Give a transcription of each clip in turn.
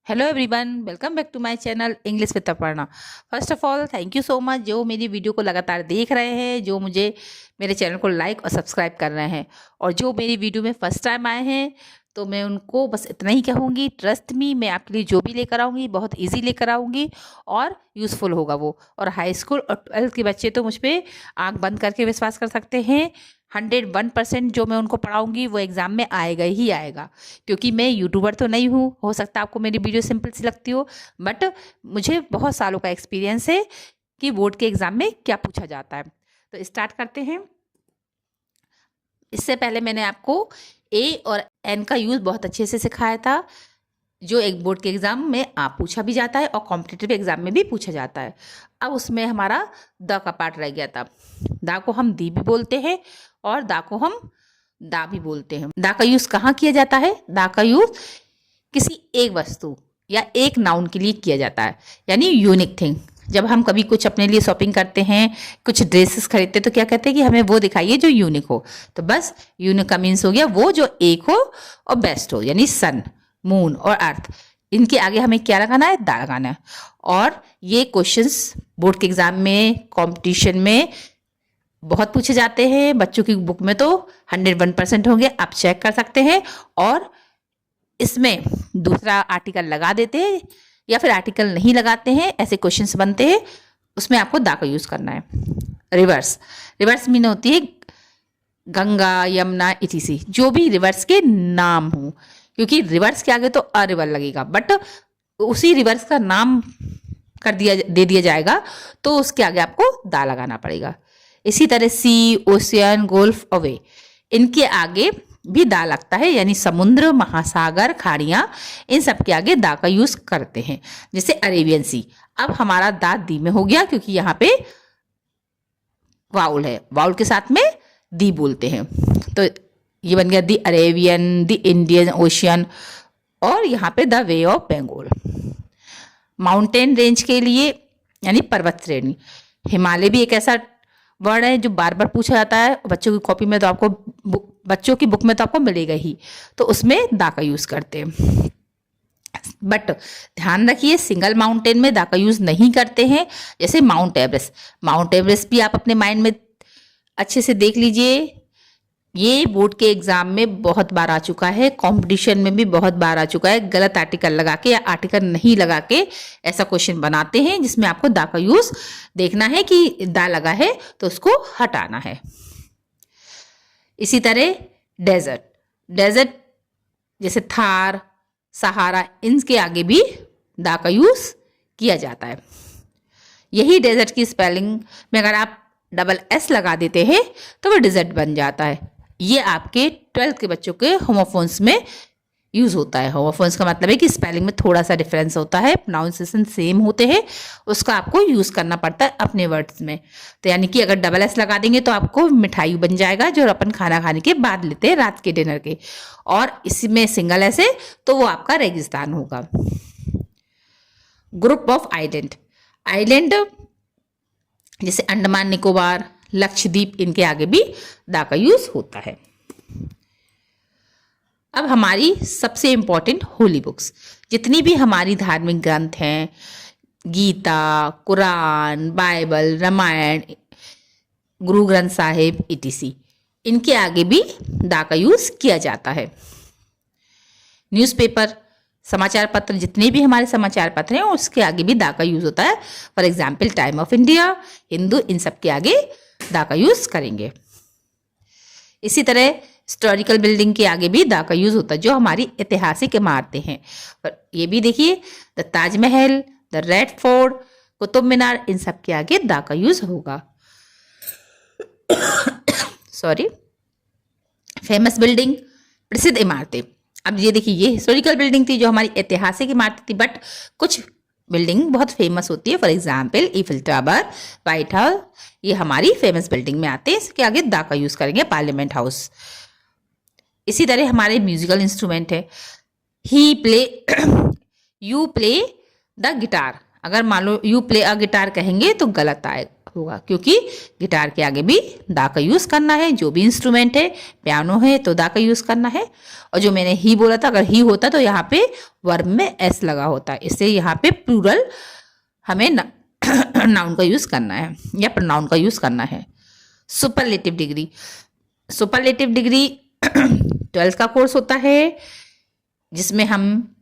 Hello everyone, welcome back to my channel English with Aparna. First of all thank you so much जो मेरी video को लगातार देख रहे हैं, जो मुझे मेरे चैनल को लाइक और सब्सक्राइब कर रहे हैं, और जो मेरी वीडियो में फर्स्ट टाइम आए हैं तो मैं उनको बस इतना ही कहूँगी, ट्रस्ट मी, मैं आपके लिए जो भी लेकर आऊँगी बहुत ईजी लेकर आऊँगी और यूज़फुल होगा वो। और हाई स्कूल और 12th के बच्चे तो मुझ पर आँख बंद करके विश्वास कर सकते हैं। 101% जो मैं उनको पढ़ाऊँगी वो एग्ज़ाम में आएगा ही आएगा, क्योंकि मैं यूट्यूबर तो नहीं हूँ। हो सकता है आपको मेरी वीडियो सिंपल सी लगती हो, बट मुझे बहुत सालों का एक्सपीरियंस है कि बोर्ड के एग्ज़ाम में क्या पूछा जाता है। तो स्टार्ट करते हैं। इससे पहले मैंने आपको ए और एन का यूज़ बहुत अच्छे से सिखाया था, जो एक बोर्ड के एग्ज़ाम में आप पूछा भी जाता है और कॉम्पिटिटिव एग्ज़ाम में भी पूछा जाता है। अब उसमें हमारा द का पार्ट रह गया था। दा को हम दी भी बोलते हैं और दा को हम दा भी बोलते हैं। दा का यूज़ कहाँ किया जाता है? दा का यूज़ किसी एक वस्तु या एक नाउन के लिए किया जाता है, यानी यूनिक थिंग। जब हम कभी कुछ अपने लिए शॉपिंग करते हैं, कुछ ड्रेसेस खरीदते हैं, तो क्या कहते हैं कि हमें वो दिखाइए जो यूनिक हो। तो बस यूनिक का मीन्स हो गया वो जो एक हो और बेस्ट हो, यानी सन, मून और अर्थ। इनके आगे हमें क्या लगाना है? दा लगाना है। और ये क्वेश्चंस बोर्ड के एग्जाम में, कंपटीशन में बहुत पूछे जाते हैं। बच्चों की बुक में तो 101% होंगे, आप चेक कर सकते हैं। और इसमें दूसरा आर्टिकल लगा देते हैं या फिर आर्टिकल नहीं लगाते हैं, ऐसे क्वेश्चंस बनते हैं, उसमें आपको दा का यूज़ करना है। रिवर्स, रिवर्स मीन होती है गंगा, यमुना, इटीसी, जो भी रिवर्स के नाम हो, क्योंकि रिवर्स के आगे तो अ रिवर लगेगा, बट उसी रिवर्स का नाम दे दिया जाएगा तो उसके आगे आपको दा लगाना पड़ेगा। इसी तरह सी, ओशियन, गोल्फ, अवे, इनके आगे भी दा लगता है, यानी समुद्र, महासागर, खाड़ियाँ, इन सब के आगे दा का यूज़ करते हैं। जैसे अरेबियन सी, अब हमारा दा दी में हो गया क्योंकि यहाँ पे वाउल है, वाउल के साथ में दी बोलते हैं। तो ये बन गया the Arabian, the Indian Ocean, और यहाँ पे the Bay of Bengal. Mountain range के लिए, यानी पर्वत श्रेणी, हिमालय भी एक ऐसा वर्ड है जो बार बार पूछा जाता है बच्चों की कॉपी में, तो आपको बच्चों की बुक में तो आपको मिलेगा ही, तो उसमें दा का यूज़ करते हैं। बट ध्यान रखिए, सिंगल माउंटेन में दा का यूज़ नहीं करते हैं। जैसे माउंट एवरेस्ट, माउंट एवरेस्ट भी आप अपने माइंड में अच्छे से देख लीजिए। ये बोर्ड के एग्जाम में बहुत बार आ चुका है, कंपटीशन में भी बहुत बार आ चुका है। गलत आर्टिकल लगा के या आर्टिकल नहीं लगा के ऐसा क्वेश्चन बनाते हैं जिसमें आपको दा का यूज़ देखना है कि दा लगा है तो उसको हटाना है। इसी तरह डेजर्ट, डेजर्ट जैसे थार, सहारा, इनके आगे भी दा का यूज़ किया जाता है। यही डेजर्ट की स्पेलिंग में अगर आप डबल एस लगा देते हैं तो वो डेजर्ट बन जाता है। ये आपके 12th के बच्चों के होमोफोन्स में यूज़ होता है। होमोफोन्स का मतलब है कि स्पेलिंग में थोड़ा सा डिफरेंस होता है, प्रोनाउंसिएशन सेम होते हैं, उसका आपको यूज़ करना पड़ता है अपने वर्ड्स में। तो यानी कि अगर डबल एस लगा देंगे तो आपको मिठाई बन जाएगा, जो अपन खाना खाने के बाद लेते हैं रात के डिनर के, और इसमें सिंगल एस है तो वो आपका रेगिस्तान होगा। ग्रुप ऑफ आइलैंड, आइलैंड जैसे अंडमान निकोबार, लक्षद्वीप, इनके आगे भी दा का यूज़ होता है। अब हमारी सबसे इम्पोर्टेंट होली बुक्स, जितनी भी हमारी धार्मिक ग्रंथ हैं, गीता, कुरान, बाइबल, रामायण, गुरु ग्रंथ साहिब, ईटीसी, इनके आगे भी दा का यूज़ किया जाता है। न्यूज़पेपर, समाचार पत्र, जितने भी हमारे समाचार पत्र हैं उसके आगे भी दा का यूज़ होता है। For example time of India, Hindu, इन सब के आगे दा का यूज़ करेंगे। इसी तरह हिस्टोरिकल बिल्डिंग के आगे भी दा का यूज़ होता है, जो हमारी ऐतिहासिक इमारतें हैं। पर ये भी देखिए, the Taj Mahal, the red fort, Qutub Minar, इन सब के आगे दा का यूज़ होगा। सॉरी, फेमस बिल्डिंग, प्रसिद्ध इमारतें। अब ये देखिए, ये हिस्टोरिकल बिल्डिंग थी जो हमारी ऐतिहासिक इमारत थी, बट कुछ बिल्डिंग बहुत फेमस होती है। For example Eiffel tower, white house, ये हमारी फेमस बिल्डिंग में आते हैं, इसके आगे दा का यूज़ करेंगे। Parliament house. इसी तरह हमारे म्यूजिकल इंस्ट्रूमेंट है, he play, you play the guitar, अगर मान लो यू प्ले अ गिटार कहेंगे तो गलत आए होगा, क्योंकि गिटार के आगे भी दा का यूज़ करना है। जो भी इंस्ट्रूमेंट है, पियानो है तो दा का यूज़ करना है। और जो मैंने ही बोला था, अगर ही होता तो यहाँ पे वर्ब में एस लगा होता है, इससे यहाँ पे प्लूरल हमें नाउन का यूज़ करना है या प्रोनाउन का यूज़ करना है। Superlative degree, superlative degree 12th का कोर्स होता है, जिसमें हम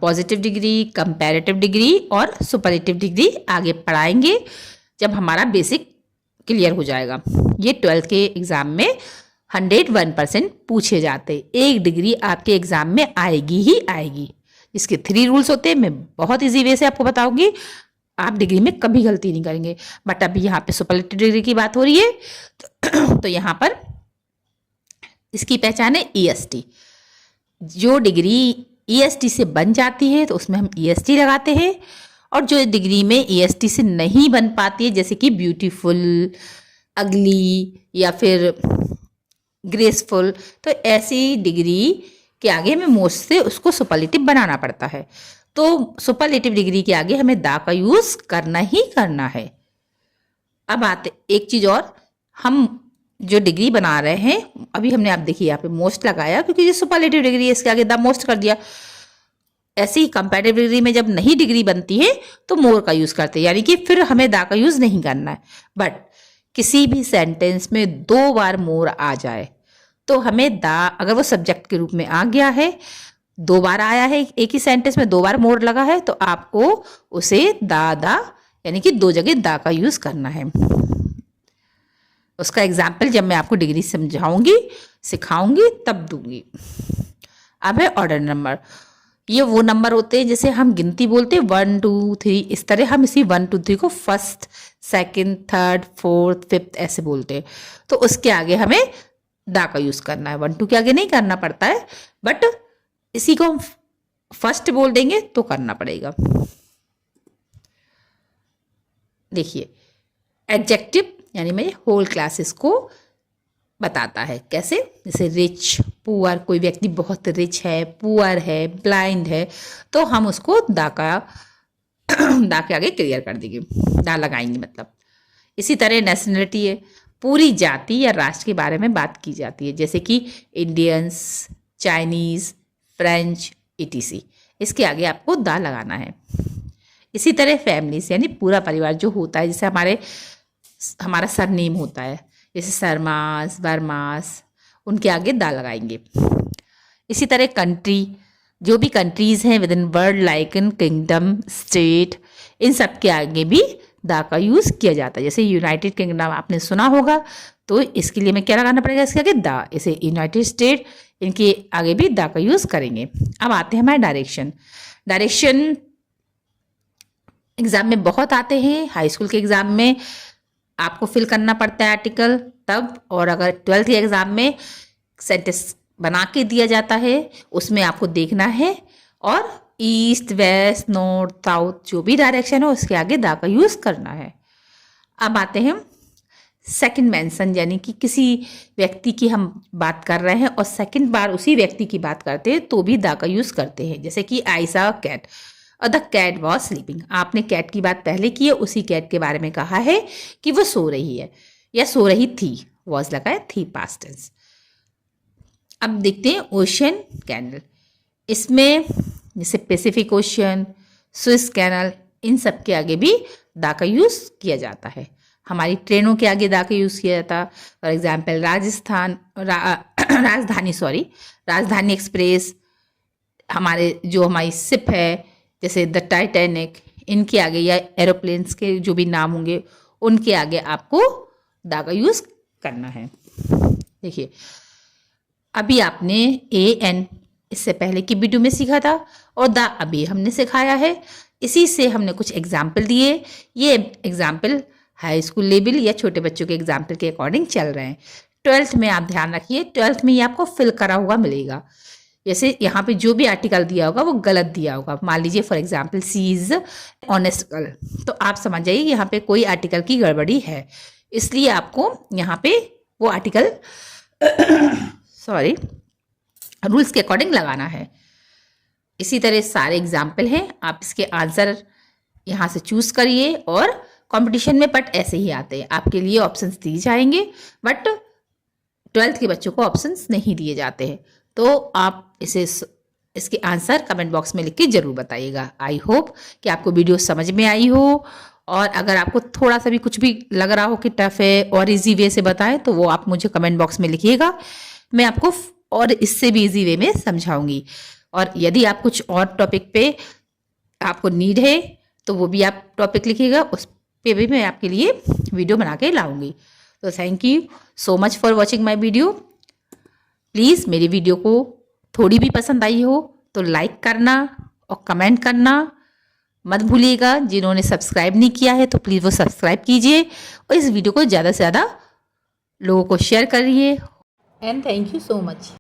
पॉजिटिव डिग्री, कंपैरेटिव डिग्री और सुपरलेटिव डिग्री आगे पढ़ाएंगे जब हमारा बेसिक क्लियर हो जाएगा। ये 12th के एग्ज़ाम में 101% पूछे जाते हैं। एक डिग्री आपके एग्ज़ाम में आएगी ही आएगी। इसके 3 रूल्स होते हैं, मैं बहुत ईजी वे से आपको बताऊंगी, आप डिग्री में कभी गलती नहीं करेंगे। बट अभी यहाँ पे सुपरलेटिव डिग्री की बात हो रही है, तो यहाँ पर इसकी पहचान है EST। जो डिग्री EST से बन जाती है तो उसमें हम EST लगाते हैं, और जो डिग्री में EST से नहीं बन पाती है, जैसे कि ब्यूटीफुल, अगली या फिर ग्रेसफुल, तो ऐसी डिग्री के आगे हमें मोस्ट से उसको सुपरलेटिव बनाना पड़ता है। तो सुपरलेटिव डिग्री के आगे हमें दा का यूज़ करना ही करना है। अब आते एक चीज़ और, हम जो डिग्री बना रहे हैं, अभी हमने आप देखिए यहाँ पे मोस्ट लगाया क्योंकि ये सुपरलेटिव डिग्री है, इसके आगे द मोस्ट कर दिया। ऐसी कंपैरेटिव डिग्री में जब नहीं डिग्री बनती है तो मोर का यूज़ करते हैं, यानी कि फिर हमें दा का यूज़ नहीं करना है। बट किसी भी सेंटेंस में 2 बार मोर आ जाए तो हमें दा, अगर वो सब्जेक्ट के रूप में आ गया है, 2 बार आया है, एक ही सेंटेंस में 2 बार मोर लगा है, तो आपको उसे दा यानी कि 2 जगह दा का यूज़ करना है। उसका एग्जाम्पल जब मैं आपको डिग्री समझाऊंगी, सिखाऊंगी, तब दूंगी। अब है ऑर्डर नंबर। ये वो नंबर होते हैं जैसे हम गिनती बोलते हैं 1 2 3, इस तरह हम इसी 1 2 3 को first, second, third, fourth, fifth ऐसे बोलते हैं। तो उसके आगे हमें दा का यूज़ करना है। 1 2 के आगे नहीं करना पड़ता है, बट इसी को हम फर्स्ट बोल देंगे तो करना पड़ेगा। देखिए, एडजेक्टिव यानी मेरे होल क्लासेस को बताता है। कैसे? जैसे रिच, पुअर, कोई व्यक्ति बहुत रिच है, पुअर है, ब्लाइंड है, तो हम उसको दा के आगे क्लियर कर देंगे, दा लगाएंगे मतलब। इसी तरह नेशनलिटी है, पूरी जाति या राष्ट्र के बारे में बात की जाती है, जैसे कि इंडियंस, चाइनीज़, फ्रेंच, ETC। इसके आगे आपको दा लगाना है। इसी तरह फैमिलीज यानी पूरा परिवार जो होता है, जैसे हमारा सरनेम होता है, जैसे शर्मास, वर्मास, उनके आगे दा लगाएंगे। इसी तरह कंट्री, जो भी कंट्रीज़ हैं with in world like in kingdom, state, इन सब के आगे भी दा का यूज़ किया जाता है। जैसे यूनाइटेड किंगडम आपने सुना होगा, तो इसके लिए मैं क्या लगाना पड़ेगा? इसके आगे दा। इसे यूनाइटेड स्टेट, इनके आगे भी दा का यूज़ करेंगे। अब आते हैं हमारे डायरेक्शन। डायरेक्शन एग्ज़ाम में बहुत आते हैं। हाई स्कूल के एग्ज़ाम में आपको फिल करना पड़ता है आर्टिकल तब, और अगर 12th के एग्ज़ाम में सेंटेंस बना के दिया जाता है, उसमें आपको देखना है, और ईस्ट, वेस्ट, नॉर्थ, साउथ जो भी डायरेक्शन हो उसके आगे दा का यूज़ करना है। अब आते हैं सेकंड मेंशन, यानी कि किसी व्यक्ति की हम बात कर रहे हैं और सेकंड बार उसी व्यक्ति की बात करते हैं तो भी दा का यूज़ करते हैं। जैसे कि आई सॉ कैट और द कैट वॉज स्लीपिंग। आपने कैट की बात पहले की है, उसी कैट के बारे में कहा है कि वो सो रही है या सो रही थी, वॉज लगा है, थी पास्ट टेंस। अब देखते हैं ओशन कैनल। इसमें जैसे पैसिफिक ओशन, स्विस कैनल, इन सब के आगे भी दा का यूज़ किया जाता है। हमारी ट्रेनों के आगे दा का यूज़ किया जाता है। फॉर एग्जाम्पल राजधानी एक्सप्रेस, हमारी शिप है जैसे द टाइटैनिक, इनके आगे, या एरोप्लेन्स के जो भी नाम होंगे उनके आगे आपको दा का यूज़ करना है। देखिए, अभी आपने AN इससे पहले की वीडियो में सीखा था, और दा अभी हमने सिखाया है। इसी से हमने कुछ एग्जाम्पल दिए। ये एग्जाम्पल हाई स्कूल लेवल या छोटे बच्चों के एग्जाम्पल के अकॉर्डिंग चल रहे हैं। 12th में आप ध्यान रखिए, 12th में ये आपको फिल करा हुआ मिलेगा। जैसे यहाँ पे जो भी आर्टिकल दिया होगा वो गलत दिया होगा। मान लीजिए for example she is honest girl, तो आप समझ जाइए यहाँ पे कोई आर्टिकल की गड़बड़ी है, इसलिए आपको यहाँ पे वो आर्टिकल रूल्स के अकॉर्डिंग लगाना है। इसी तरह सारे एग्जाम्पल हैं, आप इसके आंसर यहाँ से चूज करिए और कंपटीशन में बट ऐसे ही आते हैं। आपके लिए ऑप्शंस दिए जाएंगे बट 12th के बच्चों को ऑप्शंस नहीं दिए जाते हैं। तो आप इसके आंसर कमेंट बॉक्स में लिख के ज़रूर बताइएगा। आई होप कि आपको वीडियो समझ में आई हो, और अगर आपको थोड़ा सा भी कुछ भी लग रहा हो कि टफ है और इजी वे से बताएं तो वो आप मुझे कमेंट बॉक्स में लिखिएगा, मैं आपको और इससे भी इजी वे में समझाऊंगी। और यदि आप कुछ और टॉपिक पे आपको नीड है तो वो भी आप टॉपिक लिखिएगा, उस पे भी मैं आपके लिए वीडियो बना के लाऊंगी। तो thank you so much for watching my video. Please मेरी वीडियो को थोड़ी भी पसंद आई हो तो लाइक करना और कमेंट करना मत भूलिएगा। जिन्होंने सब्सक्राइब नहीं किया है तो प्लीज़ वो सब्सक्राइब कीजिए और इस वीडियो को ज़्यादा से ज़्यादा लोगों को शेयर करिए। And thank you so much.